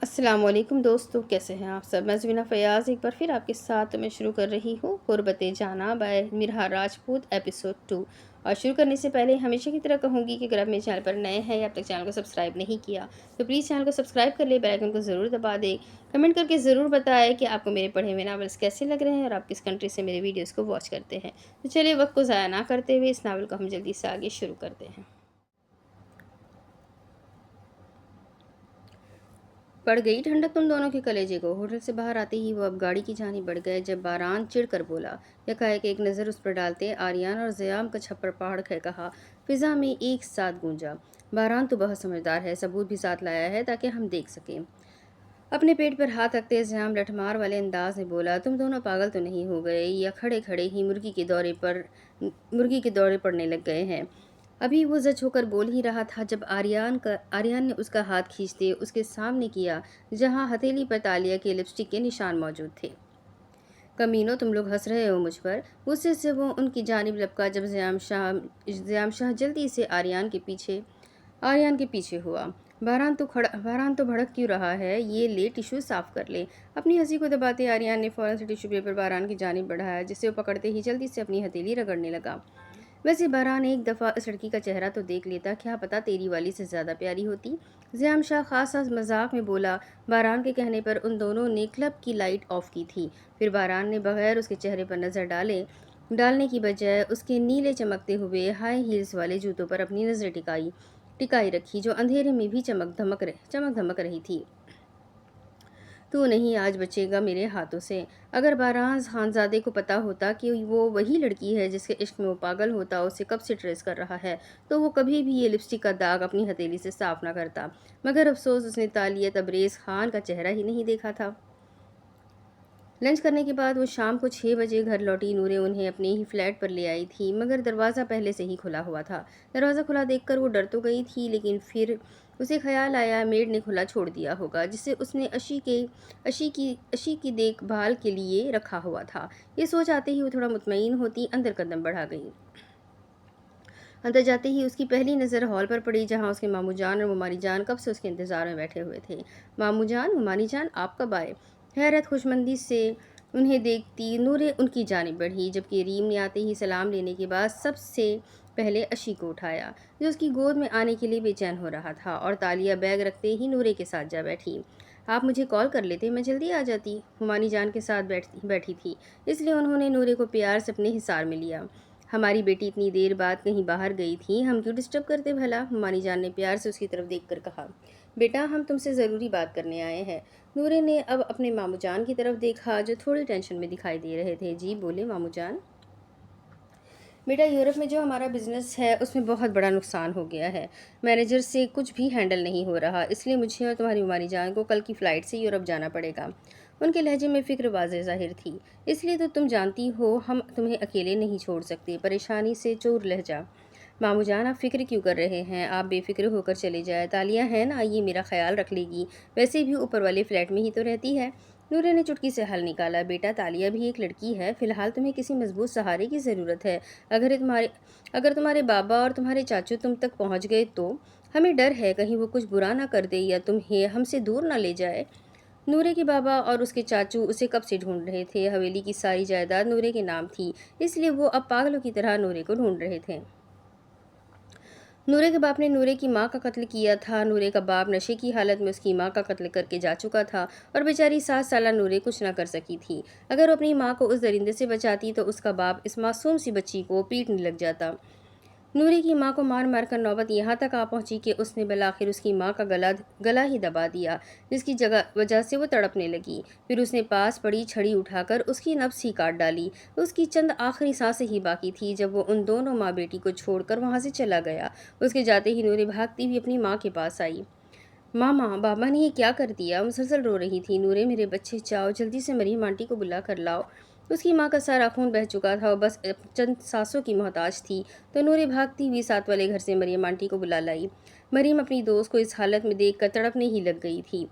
السلام علیکم دوستو، کیسے ہیں آپ سب؟ میں زمینہ فیاض ایک بار پھر آپ کے ساتھ میں شروع کر رہی ہوں قربت جانا بائی مرحا راجپوت ایپیسوڈ 2۔ اور شروع کرنے سے پہلے ہمیشہ کی طرح کہوں گی کہ اگر آپ میرے چینل پر نئے ہیں یا اب تک چینل کو سبسکرائب نہیں کیا تو پلیز چینل کو سبسکرائب کر لیں، بیل آئیکن کو ضرور دبا دیں، کمنٹ کر کے ضرور بتائیں کہ آپ کو میرے پڑھے ہوئے ناولس کیسے لگ رہے ہیں اور آپ کس کنٹری سے میرے ویڈیوز کو واچ کرتے ہیں۔ تو چلیے وقت کو ضائع نہ کرتے ہوئے اس ناول کو ہم جلدی سے آگے شروع کرتے ہیں۔ پڑ گئی ٹھنڈک تم دونوں کے کلیجے کو۔ ہوٹل سے باہر آتے ہی وہ اب گاڑی کی جانب بڑھ گئے جب باران چڑھ کر بولا۔ یکایک ایک نظر اس پر ڈالتے آریان اور زیام کا چھپر پہاڑ کے کہا۔ فضا میں ایک ساتھ گونجا، باران تو بہت سمجھدار ہے، ثبوت بھی ساتھ لایا ہے تاکہ ہم دیکھ سکیں۔ اپنے پیٹ پر ہاتھ رکھتے زیام لٹھمار والے انداز میں بولا، تم دونوں پاگل تو نہیں ہو گئے یا کھڑے کھڑے ہی مرغی کے دورے پڑنے لگ گئے ہیں؟ ابھی وہ زچ ہو کر بول ہی رہا تھا جب آریان نے اس کا ہاتھ کھینچتے اس کے سامنے کیا جہاں ہتھیلی پر تالیہ کے لپسٹک کے نشان موجود تھے۔ کمینوں، تم لوگ ہنس رہے ہو مجھ پر؟ غصے سے وہ ان کی جانب لپکا جب زیام شاہ جلدی سے آریان کے پیچھے ہوا۔ باران تو بھڑک کیوں رہا ہے؟ یہ لے ٹشو صاف کر لے۔ اپنی ہنسی کو دباتے آریان نے فوراً سے ٹشو پیپر باران کی جانب بڑھایا جسے وہ پکڑتے ہی جلدی سے اپنی ہتھیلی رگڑنے لگا۔ ویسے باران ایک دفعہ اس لڑکی کا چہرہ تو دیکھ لیتا، کیا پتا تیری والی سے زیادہ پیاری ہوتی۔ زیام شاہ خاصا مذاق میں بولا۔ باران کے کہنے پر ان دونوں نے کلب کی لائٹ آف کی تھی۔ پھر باران نے بغیر اس کے چہرے پر نظر ڈالنے کی بجائے اس کے نیلے چمکتے ہوئے ہائی ہیلز والے جوتوں پر اپنی نظر ٹکائی رکھی جو اندھیرے میں بھی چمک دھمک رہی تھی۔ تو نہیں آج بچے گا میرے ہاتھوں سے۔ اگر باران خانزادے کو پتا ہوتا کہ وہ وہی لڑکی ہے جس کے عشق میں وہ پاگل ہوتا اسے کب سے ٹریس کر رہا ہے تو وہ کبھی بھی یہ لپسٹک کا داغ اپنی ہتھیلی سے صاف نہ کرتا، مگر افسوس اس نے تالیہ تبریز خان کا چہرہ ہی نہیں دیکھا تھا۔ لنچ کرنے کے بعد وہ شام کو 6 بجے گھر لوٹی۔ نورے انہیں اپنے ہی فلیٹ پر لے آئی تھی مگر دروازہ پہلے سے ہی کھلا ہوا تھا۔ دروازہ کھلا دیکھ کر وہ ڈر تو گئی تھی لیکن پھر اسے خیال آیا میڈ نے کھلا چھوڑ دیا ہوگا جسے اس نے اشی کی دیکھ بھال کے لیے رکھا ہوا تھا۔ یہ سوچ آتے ہی وہ تھوڑا مطمئن ہوتی اندر قدم بڑھا گئی۔ اندر جاتے ہی اس کی پہلی نظر ہال پر پڑی جہاں اس کے ماموں جان اور ممانی جان کب سے اس کے انتظار میں بیٹھے ہوئے تھے۔ ماموں جان، ممانی جان، آپ کب آئے؟ حیرت خوشمندی سے انہیں دیکھتی نورے ان کی جانب بڑھی جبکہ ریم نے آتے ہی سلام لینے کے بعد سب سے پہلے اشی کو اٹھایا جو اس کی گود میں آنے کے لیے بے چین ہو رہا تھا، اور تالیہ بیگ رکھتے ہی نورے کے ساتھ جا بیٹھی۔ آپ مجھے کال کر لیتے، میں جلدی آ جاتی۔ ممانی جان کے ساتھ بیٹھی تھی اس لیے انہوں نے نورے کو پیار سے اپنے حصار میں لیا۔ ہماری بیٹی اتنی دیر بعد کہیں باہر گئی تھی، ہم کیوں ڈسٹرب کرتے بھلا؟ ممانی جان نے پیار سے اس کی طرف دیکھ کر کہا۔ بیٹا، ہم تم سے ضروری بات کرنے آئے ہیں۔ نورے نے اب اپنے ماموں جان کی طرف دیکھا جو تھوڑی ٹینشن میں دکھائی دے رہے تھے۔ جی بولے ماموں جان۔ بیٹا، یورپ میں جو ہمارا بزنس ہے اس میں بہت بڑا نقصان ہو گیا ہے، مینیجر سے کچھ بھی ہینڈل نہیں ہو رہا، اس لیے مجھے اور تمہاری ممانی جان کو کل کی فلائٹ سے یورپ جانا پڑے گا۔ ان کے لہجے میں فکر واضح ظاہر تھی۔ اس لیے تو تم جانتی ہو ہم تمہیں اکیلے نہیں چھوڑ سکتے۔ پریشانی سے چور لہجہ۔ ماموں جان، آپ فکر کیوں کر رہے ہیں؟ آپ بے فکر ہو کر چلے جائیں، تالیہ ہے نا، یہ میرا خیال رکھ لے گی، ویسے بھی اوپر والے فلیٹ میں ہی تو رہتی ہے۔ نورے نے چٹکی سے حل نکالا۔ بیٹا، تالیہ بھی ایک لڑکی ہے، فی الحال تمہیں کسی مضبوط سہارے کی ضرورت ہے۔ اگر تمہارے بابا اور تمہارے چاچو تم تک پہنچ گئے تو ہمیں ڈر ہے کہیں وہ کچھ برا نہ کر دے یا تمہیں ہم سے دور نہ لے جائے۔ نورے کے بابا اور اس کے چاچو اسے کب سے ڈھونڈ رہے تھے، حویلی کی ساری جائیداد نورے کے نام تھی، اس لیے وہ اب پاگلوں کی طرح نورے کو ڈھونڈ رہے تھے۔ نورے کے باپ نے نورے کی ماں کا قتل کیا تھا، نورے کا باپ نشے کی حالت میں اس کی ماں کا قتل کر کے جا چکا تھا اور بیچاری 7 سالہ نورے کچھ نہ کر سکی تھی۔ اگر وہ اپنی ماں کو اس درندے سے بچاتی تو اس کا باپ اس معصوم سی بچی کو پیٹنے لگ جاتا۔ نورے کی ماں کو مار مار کر نوبت یہاں تک آ پہنچی کہ اس نے بالآخر اس کی ماں کا گلا ہی دبا دیا جس کی وجہ سے وہ تڑپنے لگی۔ پھر اس نے پاس پڑی چھڑی اٹھا کر اس کی نبض ہی کاٹ ڈالی۔ اس کی چند آخری سانسیں ہی باقی تھی جب وہ ان دونوں ماں بیٹی کو چھوڑ کر وہاں سے چلا گیا۔ اس کے جاتے ہی نورے بھاگتی ہوئی اپنی ماں کے پاس آئی۔ ماما، بابا نے یہ کیا کر دیا؟ مسلسل رو رہی تھی۔ نورے، میرے بچے، جاؤ جلدی سے مریم آنٹی کو بلا کر لاؤ۔ اس کی ماں کا سارا خون بہہ چکا تھا، وہ بس چند سانسوں کی محتاج تھی تو نورے بھاگتی ہوئی ساتھ والے گھر سے مریم آنٹی کو بلا لائی۔ مریم اپنی دوست کو اس حالت میں دیکھ کر تڑپنے ہی لگ گئی تھی۔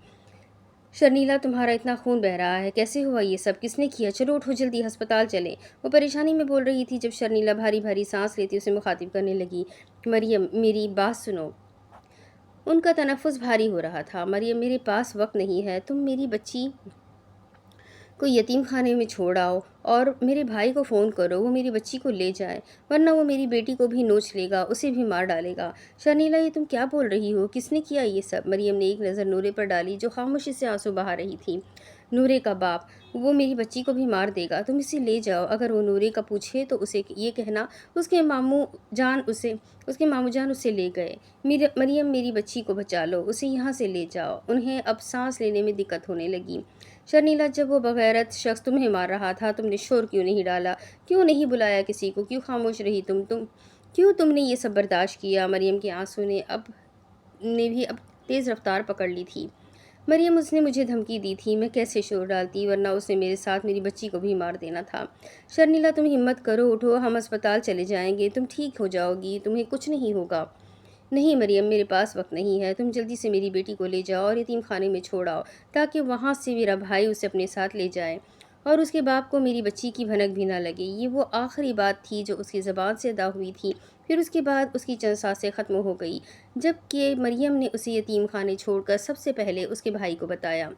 شرنیلا، تمہارا اتنا خون بہہ رہا ہے، کیسے ہوا یہ سب؟ کس نے کیا؟ چلو اٹھو جلدی ہسپتال چلیں۔ وہ پریشانی میں بول رہی تھی جب شرنیلا بھاری بھاری سانس لیتی اسے مخاطب کرنے لگی۔ مریم، میری بات سنو۔ ان کا تنفس بھاری ہو رہا تھا۔ مریم میرے پاس وقت نہیں ہے، تم میری بچی کو یتیم خانے میں چھوڑ آؤ اور میرے بھائی کو فون کرو، وہ میری بچی کو لے جائے، ورنہ وہ میری بیٹی کو بھی نوچ لے گا، اسے بھی مار ڈالے گا۔ شرنیلا یہ تم کیا بول رہی ہو؟ کس نے کیا یہ سب؟ مریم نے ایک نظر نورے پر ڈالی جو خاموشی سے آنسو بہا رہی تھی۔ نورے کا باپ، وہ میری بچی کو بھی مار دے گا، تم اسے لے جاؤ۔ اگر وہ نورے کا پوچھے تو اسے یہ کہنا اس کے ماموں جان اسے لے گئے۔ مریم میری بچی کو بچا لو، اسے یہاں سے لے جاؤ۔ انہیں اب سانس لینے میں دقت ہونے لگی۔ شرنیلا جب وہ بغیرت شخص تمہیں مار رہا تھا تم نے شور کیوں نہیں ڈالا؟ کیوں نہیں بلایا کسی کو؟ کیوں خاموش رہی کیوں تم نے یہ سب برداشت کیا؟ مریم کے آنسو نے بھی اب تیز رفتار پکڑ لی تھی۔ مریم، اس نے مجھے دھمکی دی تھی، میں کیسے شور ڈالتی، ورنہ اس نے میرے ساتھ میری بچی کو بھی مار دینا تھا۔ شرنیلا تم ہمت کرو، اٹھو، ہم اسپتال چلے جائیں گے، تم ٹھیک ہو جاؤ گی، تمہیں کچھ نہیں ہوگا۔ نہیں مریم، میرے پاس وقت نہیں ہے، تم جلدی سے میری بیٹی کو لے جاؤ اور یتیم خانے میں چھوڑ آؤ تاکہ وہاں سے میرا بھائی اسے اپنے ساتھ لے جائے اور اس کے باپ کو میری بچی کی بھنک بھی نہ لگے۔ یہ وہ آخری بات تھی جو اس کی زبان سے ادا ہوئی تھی، پھر اس کے بعد اس کی چند سانسیں ختم ہو گئی جب کہ مریم نے اسے یتیم خانے چھوڑ کر سب سے پہلے اس کے بھائی کو بتایا،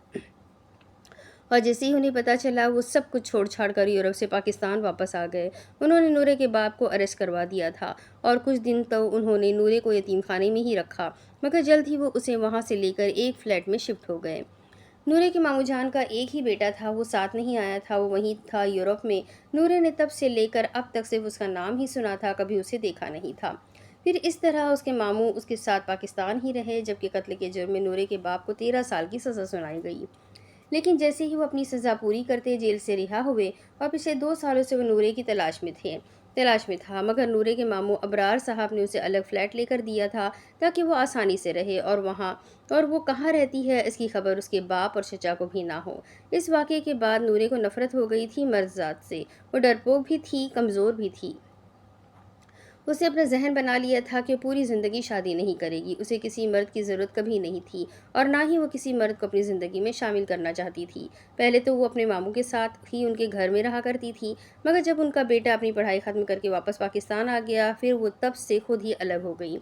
اور جیسے ہی انہیں پتہ چلا وہ سب کچھ چھوڑ چھاڑ کر یورپ سے پاکستان واپس آ گئے۔ انہوں نے نورے کے باپ کو اریسٹ کروا دیا تھا اور کچھ دن تو انہوں نے نورے کو یتیم خانے میں ہی رکھا، مگر جلد ہی وہ اسے وہاں سے لے کر ایک فلیٹ میں شفٹ ہو گئے۔ نورے کے ماموں جان کا ایک ہی بیٹا تھا، وہ ساتھ نہیں آیا تھا، وہ وہیں تھا یورپ میں۔ نورے نے تب سے لے کر اب تک صرف اس کا نام ہی سنا تھا، کبھی اسے دیکھا نہیں تھا۔ پھر اس طرح اس کے ماموں اس کے ساتھ پاکستان ہی رہے، جبکہ قتل کے جرم میں نورے کے باپ کو 13 سال کی سزا سنائی گئی۔ لیکن جیسے ہی وہ اپنی سزا پوری کرتے جیل سے رہا ہوئے اور پچھلے 2 سالوں سے وہ نورے کی تلاش میں تھا، مگر نورے کے ماموں ابرار صاحب نے اسے الگ فلیٹ لے کر دیا تھا تاکہ وہ آسانی سے رہے اور وہ کہاں رہتی ہے اس کی خبر اس کے باپ اور چچا کو بھی نہ ہو۔ اس واقعے کے بعد نورے کو نفرت ہو گئی تھی مرد ذات سے، وہ ڈرپوک بھی تھی، کمزور بھی تھی۔ اسے اپنا ذہن بنا لیا تھا کہ وہ پوری زندگی شادی نہیں کرے گی، اسے کسی مرد کی ضرورت کبھی نہیں تھی اور نہ ہی وہ کسی مرد کو اپنی زندگی میں شامل کرنا چاہتی تھی۔ پہلے تو وہ اپنے ماموں کے ساتھ ہی ان کے گھر میں رہا کرتی تھی، مگر جب ان کا بیٹا اپنی پڑھائی ختم کر کے واپس پاکستان آ گیا پھر وہ تب سے خود ہی الگ ہو گئی۔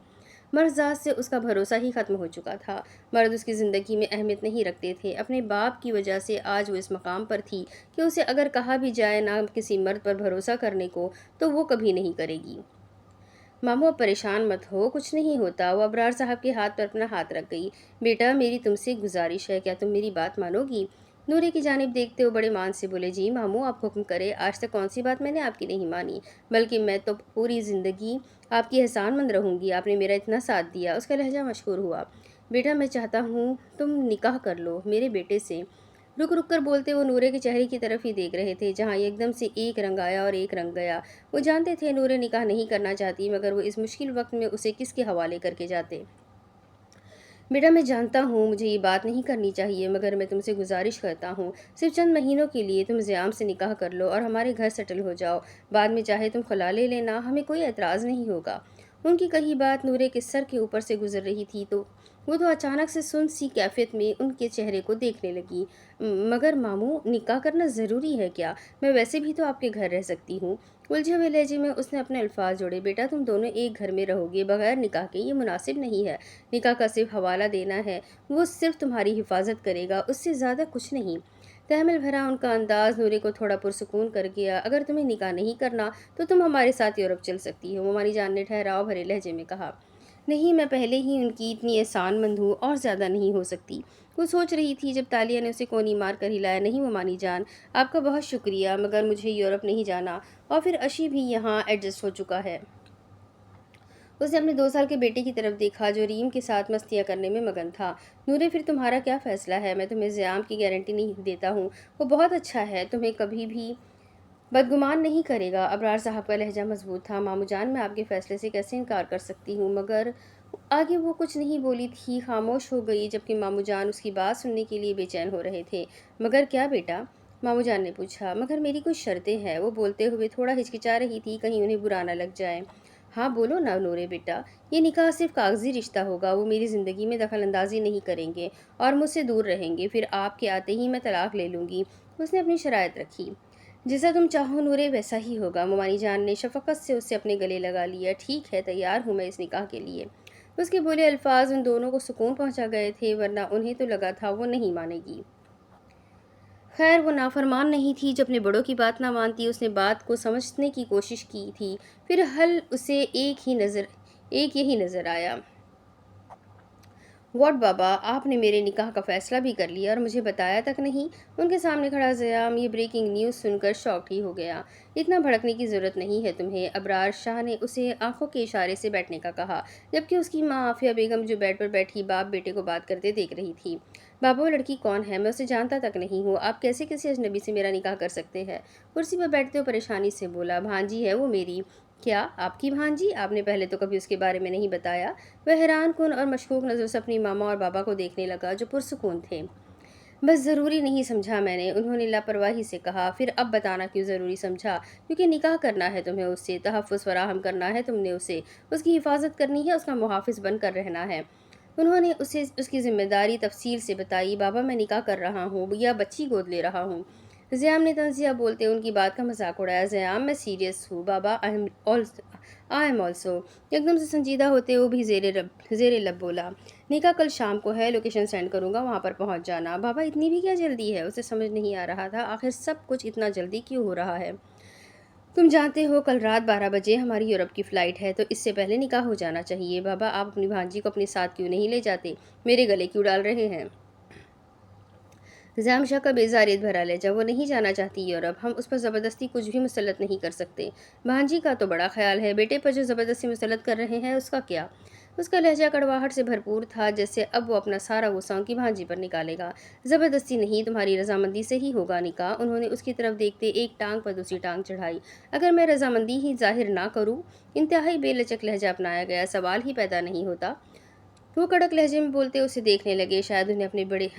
مرد ذات سے اس کا بھروسہ ہی ختم ہو چکا تھا، مرد اس کی زندگی میں اہمیت نہیں رکھتے تھے۔ اپنے باپ کی وجہ سے آج وہ اس مقام پر تھی کہ اسے اگر کہا بھی جائے نہ کسی مرد پر بھروسہ کرنے کو تو وہ کبھی نہیں کرے گی۔ ماموں اب پریشان مت ہو، کچھ نہیں ہوتا۔ وہ ابرار صاحب کے ہاتھ پر اپنا ہاتھ رکھ گئی۔ بیٹا، میری تم سے گزارش ہے، کیا تم میری بات مانو گی؟ نورے کی جانب دیکھتے وہ بڑے مان سے بولے، جی ماموں، آپ حکم کرے، آج تک کون سی بات میں نے آپ کی نہیں مانی، بلکہ میں تو پوری زندگی آپ کی احسان مند رہوں گی، آپ نے میرا اتنا ساتھ دیا۔ اس کا لہجہ مشکور ہوا۔ بیٹا، میں چاہتا ہوں تم نکاح کر لو میرے بیٹے سے۔ رک رک کر بولتے وہ نورے کے چہرے کی طرف ہی دیکھ رہے تھے جہاں ایک دم سے ایک رنگ آیا اور ایک رنگ گیا۔ وہ جانتے تھے نورے نکاح نہیں کرنا چاہتی، مگر وہ اس مشکل وقت میں اسے کس کے حوالے کر کے جاتے۔ بیٹا، میں جانتا ہوں مجھے یہ بات نہیں کرنی چاہیے، مگر میں تم سے گزارش کرتا ہوں، صرف چند مہینوں کے لیے تم زیام سے نکاح کر لو اور ہمارے گھر سیٹل ہو جاؤ، بعد میں چاہے تم خلا لے لینا، ہمیں کوئی اعتراض نہیں ہوگا۔ ان کی کہی بات نورے کے سر کے اوپر سے گزر رہی تھی تو وہ اچانک سے سن سی کیفیت میں ان کے چہرے کو دیکھنے لگی۔ مگر ماموں، نکاح کرنا ضروری ہے کیا؟ میں ویسے بھی تو آپ کے گھر رہ سکتی ہوں۔ الجھے ہوئے لہجے میں اس نے اپنے الفاظ جوڑے، بیٹا تم دونوں ایک گھر میں رہو گے بغیر نکاح کے، یہ مناسب نہیں ہے۔ نکاح کا صرف حوالہ دینا ہے، وہ صرف تمہاری حفاظت کرے گا، اس سے زیادہ کچھ نہیں۔ تحمل بھرا ان کا انداز نورے کو تھوڑا پرسکون کر گیا۔ اگر تمہیں نکاح نہیں کرنا تو تم ہمارے ساتھ یورپ چل سکتی ہو، ممانی جان نے ٹھہراؤ بھرے لہجے میں کہا۔ نہیں، میں پہلے ہی ان کی اتنی احسان مند ہوں اور زیادہ نہیں ہو سکتی۔ وہ سوچ رہی تھی جب تالیہ نے اسے کونی مار کر ہلایا، نہیں ممانی جان، آپ کا بہت شکریہ، مگر مجھے یورپ نہیں جانا، اور پھر اشی بھی یہاں ایڈجسٹ ہو چکا ہے۔ اس نے اپنے 2 سال کے بیٹے کی طرف دیکھا جو ریم کے ساتھ مستیاں کرنے میں مگن تھا۔ نورے، پھر تمہارا کیا فیصلہ ہے؟ میں تمہیں زیام کی گارنٹی نہیں دیتا ہوں، وہ بہت اچھا ہے، تمہیں کبھی بھی بدگمان نہیں کرے گا۔ ابرار صاحب کا لہجہ مضبوط تھا۔ ماموں جان، میں آپ کے فیصلے سے کیسے انکار کر سکتی ہوں، مگر آگے وہ کچھ نہیں بولی تھی، خاموش ہو گئی، جبکہ ماموں جان اس کی بات سننے کے لیے بے چین ہو رہے تھے۔ مگر کیا بیٹا؟ ماموں جان نے پوچھا۔ مگر میری کچھ شرطیں ہیں، وہ بولتے ہوئے تھوڑا ہچکچا رہی تھی، کہیں انہیں برا نہ لگ جائے۔ ہاں بولو نا نورے بیٹا، یہ نکاح صرف کاغذی رشتہ ہوگا، وہ میری زندگی میں دخل اندازی نہیں کریں گے اور مجھ سے دور رہیں گے، پھر آپ کے آتے ہی میں طلاق لے لوں گی۔ اس نے اپنی شرائط رکھی۔ جیسا تم چاہو نورے، ویسا ہی ہوگا۔ ممانی جان نے شفقت سے اسے اپنے گلے لگا لیا۔ ٹھیک ہے، تیار ہوں میں اس نکاح کے لیے۔ اس کے بولے الفاظ ان دونوں کو سکون پہنچا گئے تھے، ورنہ انہیں تو لگا تھا وہ نہیں مانے گی۔ خیر وہ نافرمان نہیں تھی جو اپنے بڑوں کی بات نہ مانتی، اس نے بات کو سمجھنے کی کوشش کی تھی، پھر حل اسے ایک یہی نظر آیا۔ واٹ بابا، آپ نے میرے نکاح کا فیصلہ بھی کر لیا اور مجھے بتایا تک نہیں؟ ان کے سامنے کھڑا زیام یہ بریکنگ نیوز سن کر شاکڈ ہی ہو گیا۔ اتنا بھڑکنے کی ضرورت نہیں ہے تمہیں، ابرار شاہ نے اسے آنکھوں کے اشارے سے بیٹھنے کا کہا، جبکہ اس کی ماں عافیہ بیگم جو بیڈ پر بیٹھی باپ بیٹے کو بات کرتے دیکھ رہی تھی۔ بابا وہ لڑکی کون ہے؟ میں اسے جانتا تک نہیں ہوں، آپ کیسے کسی اجنبی سے میرا نکاح کر سکتے ہیں؟ کرسی پر بیٹھتے ہوئے پریشانی سے بولا، بھانجی ہے وہ میری۔ کیا آپ کی بھانجی؟ آپ نے پہلے تو کبھی اس کے بارے میں نہیں بتایا۔ وہ حیران کن اور مشکوک نظروں سے اپنی ماما اور بابا کو دیکھنے لگا جو پرسکون تھے۔ بس ضروری نہیں سمجھا میں نے، انہوں نے لاپرواہی سے کہا۔ پھر اب بتانا کیوں ضروری سمجھا؟ کیونکہ نکاح کرنا ہے تمہیں اس سے، تحفظ فراہم کرنا ہے تم نے اسے، اس کی حفاظت کرنی ہے، اس کا محافظ بن کر رہنا ہے۔ انہوں نے اسے اس کی ذمہ داری تفصیل سے بتائی۔ بابا میں نکاح کر رہا ہوں یا بچی گود لے رہا ہوں؟ زیام نے تنزیہ بولتے ان کی بات کا مذاق اڑایا۔ زیام میں سیریس ہوں بابا، آئی ایم آلسو۔ ایک دم سے سنجیدہ ہوتے وہ بھی زیر لب بولا، نکاح کل شام کو ہے، لوکیشن سینڈ کروں گا، وہاں پر پہنچ جانا۔ بابا اتنی بھی کیا جلدی ہے؟ اسے سمجھ نہیں آ رہا تھا آخر سب کچھ اتنا جلدی کیوں ہو رہا ہے۔ تم جانتے ہو کل رات 12 بجے ہماری یورپ کی فلائٹ ہے، تو اس سے پہلے نکاح ہو جانا چاہیے۔ بابا آپ اپنی بھانجی کو اپنے ساتھ کیوں نہیں لے جاتے؟ میرے گلے کیوں ڈال رہے ہیں؟ زیام شاہ کا بیزاریت بھرا لہجہ، وہ نہیں جانا چاہتی یورپ، ہم اس پر زبردستی کچھ بھی مسلط نہیں کر سکتے۔ بھانجی کا تو بڑا خیال ہے، بیٹے پر جو زبردستی مسلط کر رہے ہیں اس کا کیا؟ اس کا لہجہ کڑواہٹ سے بھرپور تھا، جیسے اب وہ اپنا سارا غصہ ان کی بھانجی پر نکالے گا۔ زبردستی نہیں، تمہاری رضامندی سے ہی ہوگا نکاح۔ انہوں نے اس کی طرف دیکھتے ایک ٹانگ پر دوسری ٹانگ چڑھائی۔ اگر میں رضامندی ہی ظاہر نہ کروں؟ انتہائی بے لچک لہجہ اپنایا گیا، سوال ہی پیدا نہیں ہوتا۔ وہ کڑک لہجے میں بولتے اسے دیکھنے لگے، شاید انہیں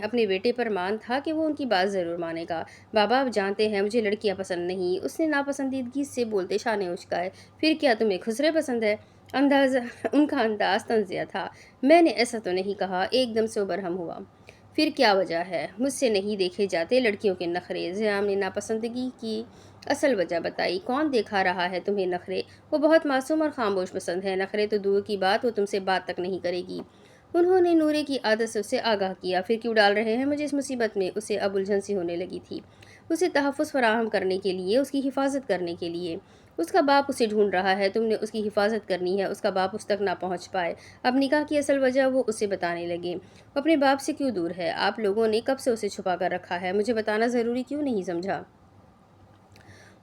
اپنے بیٹے پر مان تھا کہ وہ ان کی بات ضرور مانے گا۔ بابا آپ جانتے ہیں مجھے لڑکیاں پسند نہیں، اس نے ناپسندیدگی سے بولتے شانے اچکائے۔ پھر کیا تمہیں خسرے پسند ہے؟ ان کا انداز طنزیہ تھا۔ میں نے ایسا تو نہیں کہا، ایک دم سے وہ برہم ہوا۔ پھر کیا وجہ ہے؟ مجھ سے نہیں دیکھے جاتے لڑکیوں کے نخرے۔ زیام نے ناپسندگی کی اصل وجہ بتائی۔ کون دکھا رہا ہے تمہیں نخرے؟ وہ بہت معصوم اور خاموش پسند ہے، نخرے تو دور کی بات وہ تم سے بات تک نہیں کرے گی۔ انہوں نے نورے کی عادت سے اسے آگاہ کیا۔ پھر کیوں ڈال رہے ہیں مجھے اس مصیبت میں؟ اسے اب الجھن سی ہونے لگی تھی، اسے تحفظ فراہم کرنے کے لیے، اس کی حفاظت کرنے کے لیے۔ اس کا باپ اسے ڈھونڈ رہا ہے، تم نے اس کی حفاظت کرنی ہے، اس کا باپ اس تک نہ پہنچ پائے۔ اب نکاح کی اصل وجہ وہ اسے بتانے لگے۔ وہ اپنے باپ سے کیوں دور ہے؟ آپ لوگوں نے کب سے اسے چھپا کر رکھا ہے؟ مجھے بتانا ضروری کیوں نہیں سمجھا؟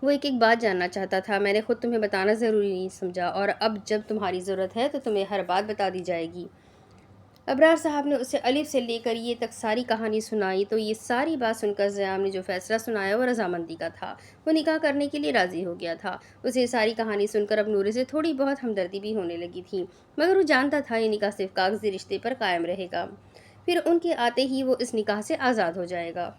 وہ ایک بات جاننا چاہتا تھا، میں نے خود تمہیں بتانا ضروری نہیں سمجھا، اور اب جب تمہاری ضرورت ہے تو تمہیں ہر بات بتا دی جائے گی۔ ابرار صاحب نے اسے الف سے لے کر یہ تک ساری کہانی سنائی، تو یہ ساری بات سن کر زیام نے جو فیصلہ سنایا وہ رضامندی کا تھا۔ وہ نکاح کرنے کے لیے راضی ہو گیا تھا۔ اسے ساری کہانی سن کر اب نورے سے تھوڑی بہت ہمدردی بھی ہونے لگی تھی، مگر وہ جانتا تھا یہ نکاح صرف کاغذی رشتے پر قائم رہے گا، پھر ان کے آتے ہی وہ اس نکاح سے آزاد ہو جائے گا۔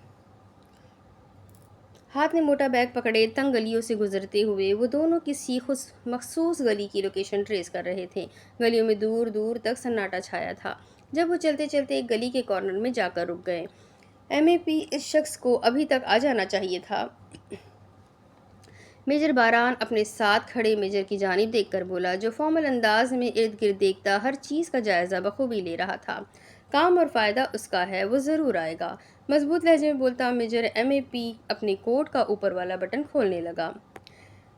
ہاتھ نے موٹا بیگ پکڑے تنگ گلیوں سے گزرتے ہوئے وہ دونوں کسی مخصوص گلی کی لوکیشن ٹریس کر رہے تھے۔ گلیوں میں دور دور تک سناٹا چھایا تھا۔ جب وہ چلتے چلتے ایک گلی کے کارنر میں جا کر رک گئے، ایم اے پی اس شخص کو ابھی تک آ جانا چاہیے تھا۔ میجر باران اپنے ساتھ کھڑے میجر کی جانب دیکھ کر بولا، جو فارمل انداز میں ارد گرد دیکھتا ہر چیز کا جائزہ بخوبی لے رہا تھا۔ کام اور فائدہ اس کا ہے، وہ ضرور آئے گا۔ مضبوط لہجے میں بولتا میجر ایم اے پی اپنے کوٹ کا اوپر والا بٹن کھولنے لگا۔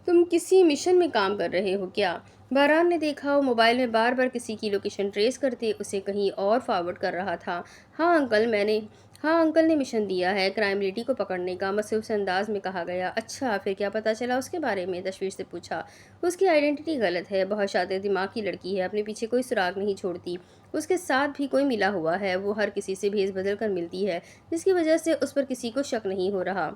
تم کسی مشن میں کام کر رہے ہو کیا؟ باران نے دیکھا وہ موبائل میں بار بار کسی کی لوکیشن ٹریس کرتے اسے کہیں اور فارورڈ کر رہا تھا۔ ہاں انکل نے مشن دیا ہے، کرائم لیڈی کو پکڑنے کا، مصروف انداز میں کہا گیا۔ اچھا پھر کیا پتہ چلا اس کے بارے میں؟ تشویش سے پوچھا۔ اس کی آئیڈینٹی غلط ہے، بہت شاطر دماغ کی لڑکی ہے، اپنے پیچھے کوئی سراغ نہیں چھوڑتی۔ اس کے ساتھ بھی کوئی ملا ہوا ہے، وہ ہر کسی سے بھیس بدل کر ملتی ہے، جس کی وجہ سے اس پر کسی کو شک نہیں ہو رہا۔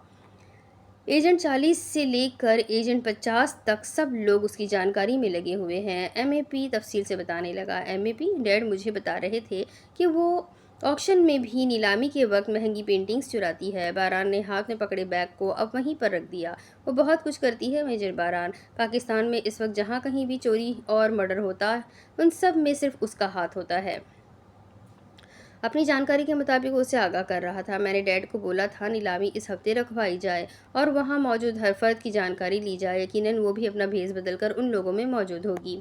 ایجنٹ 40 سے لے کر ایجنٹ 50 تک سب لوگ اس کی جانکاری میں لگے ہوئے ہیں۔ ایم اے پی تفصیل سے بتانے لگا۔ ایم اے پی ڈیڈ مجھے بتا رہے تھے کہ وہ آکشن میں بھی نیلامی کے وقت مہنگی پینٹنگز چراتی ہے۔ باران نے ہاتھ میں پکڑے بیگ کو اب وہیں پر رکھ دیا۔ وہ بہت کچھ کرتی ہے میجر باران، پاکستان میں اس وقت جہاں کہیں بھی چوری اور مرڈر ہوتا ان سب میں صرف اس کا ہاتھ ہوتا ہے۔ اپنی جانکاری کے مطابق وہ اسے آگاہ کر رہا تھا۔ میں نے ڈیڈ کو بولا تھا نیلامی اس ہفتے رکھوائی جائے اور وہاں موجود ہر فرد کی جانکاری لی جائے، یقیناً وہ بھی اپنا بھیس بدل کر ان لوگوں میں موجود ہوگی۔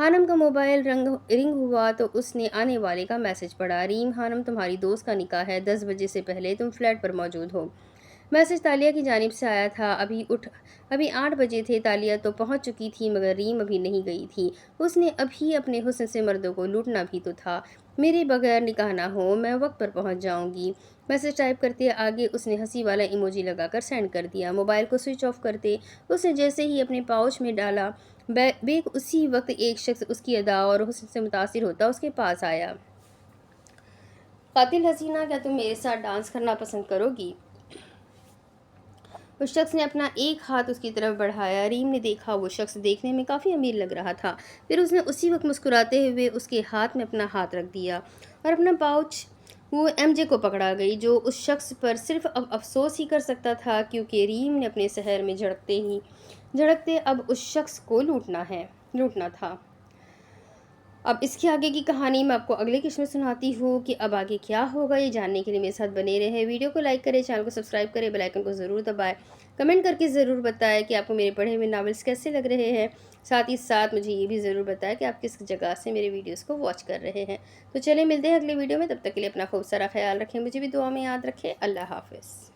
خانم کا موبائل رنگ ہوا تو اس نے آنے والے کا میسج پڑھا۔ ریم خانم، تمہاری دوست کا نکاح ہے، 10 بجے سے پہلے تم فلیٹ پر موجود ہو۔ میسج تالیہ کی جانب سے آیا تھا۔ ابھی 8 بجے تھے۔ تالیہ تو پہنچ چکی تھی مگر ریم ابھی نہیں گئی تھی۔ اس نے ابھی اپنے حسن سے مردوں کو لوٹنا بھی تو تھا۔ میرے بغیر نکاح نہ ہو، میں وقت پر پہنچ جاؤں گی۔ میسج ٹائپ کرتے آگے اس نے ہنسی والا ایموجی لگا کر سینڈ کر دیا۔ موبائل کو سوئچ آف کرتے اس نے جیسے ہی اپنے پاؤچ میں ڈالا، بیگ اسی وقت ایک شخص اس کی ادا اور حسن سے متاثر ہوتا اس کے پاس آیا۔ قاتل حسینہ، کیا تم میرے ساتھ ڈانس کرنا پسند کرو گی؟ اس شخص نے اپنا ایک ہاتھ اس کی طرف بڑھایا۔ ریم نے دیکھا وہ شخص دیکھنے میں کافی امیر لگ رہا تھا۔ پھر اس نے اسی وقت مسکراتے ہوئے اس کے ہاتھ میں اپنا ہاتھ رکھ دیا اور اپنا پاؤچ وہ ایم جے کو پکڑا گئی، جو اس شخص پر صرف اب افسوس ہی کر سکتا تھا کیونکہ ریم نے اپنے سحر میں جھڑکتے اب اس شخص کو لوٹنا تھا۔ اب اس کے آگے کی کہانی میں آپ کو اگلے قسط میں سناتی ہوں کہ اب آگے کیا ہوگا۔ یہ جاننے کے لیے میرے ساتھ بنے رہیں۔ ویڈیو کو لائک کریں، چینل کو سبسکرائب کریں، بیل آئیکن کو ضرور دبائیں، کمنٹ کر کے ضرور بتائیں کہ آپ کو میرے پڑھے ہوئے ناولس کیسے لگ رہے ہیں۔ ساتھ ہی ساتھ مجھے یہ بھی ضرور بتائیں کہ آپ کس جگہ سے میرے ویڈیوز کو واچ کر رہے ہیں۔ تو چلیں ملتے ہیں اگلے ویڈیو میں، تب تک کے لیے اپنا خوب سارا خیال رکھیں، مجھے بھی دعا میں یاد رکھیں۔ اللہ حافظ۔